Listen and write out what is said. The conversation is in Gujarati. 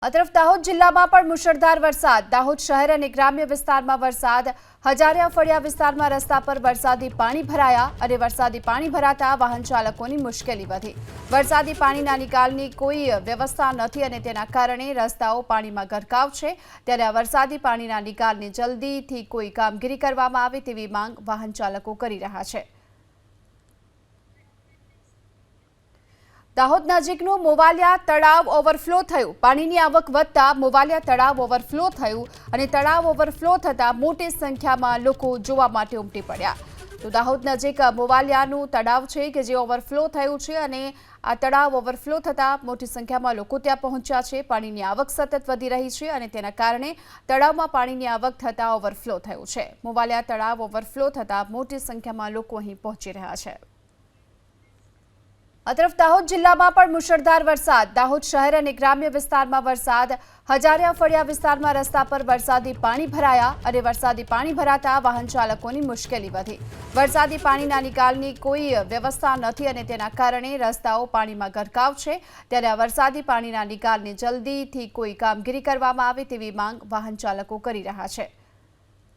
આ તરફ દાહોદ જિલ્લામાં પણ મુશળધાર વરસાદ। દાહોદ શહેર અને ગ્રામ્ય વિસ્તારમાં વરસાદ। હજારિયા ફળિયા વિસ્તારમાં રસ્તા પર વરસાદી પાણી ભરાયા અને વરસાદી પાણી ભરાતા વાહન ચાલકોની મુશ્કેલી વધી। વરસાદી પાણીના નિકાલની કોઈ વ્યવસ્થા નથી અને તેના કારણે રસ્તાઓ પાણીમાં ગરકાવ છે। ત્યારે આ વરસાદી પાણીના નિકાલની જલ્દીથી કોઈ કામગીરી કરવામાં આવે તેવી માંગ વાહન ચાલકો કરી રહ્યા છે। દાહોદ નજીકનું મોવાલિયા તળાવ ઓવરફ્લો થયું। પાણીની આવક વધતા મોવાલિયા તળાવ ઓવરફ્લો થયું અને તળાવ ઓવરફ્લો થતા મોટી સંખ્યામાં લોકો જોવા માટે ઉમટી પડ્યા। તો દાહોદ નજીક મોવાલિયાનું તળાવ છે કે જે ઓવરફ્લો થયું છે અને આ તળાવ ઓવરફ્લો થતા મોટી સંખ્યામાં લોકો ત્યાં પહોંચ્યા છે। પાણીની આવક સતત વધી રહી છે અને તેના કારણે તળાવમાં પાણીની આવક થતા ઓવરફ્લો થયું છે। મોવાલિયા તળાવ ઓવરફ્લો થતા મોટી સંખ્યામાં લોકો અહીં પહોંચી રહ્યા છે। આ તરફ દાહોદ જિલ્લામાં પણ મુશળધાર વરસાદ। દાહોદ શહેર અને ગ્રામ્ય વિસ્તારમાં વરસાદ। હજારિયા ફળિયા વિસ્તારમાં રસ્તા પર વરસાદી પાણી ભરાયા અને વરસાદી પાણી ભરાતા વાહન ચાલકોની મુશ્કેલી વધી। વરસાદી પાણીના નિકાલની કોઈ વ્યવસ્થા નથી અને તેના કારણે રસ્તાઓ પાણીમાં ગરકાવ છે। ત્યારે આ વરસાદી પાણીના નિકાલની જલ્દીથી કોઈ કામગીરી કરવામાં આવે તેવી માંગ વાહન ચાલકો કરી રહ્યા છે।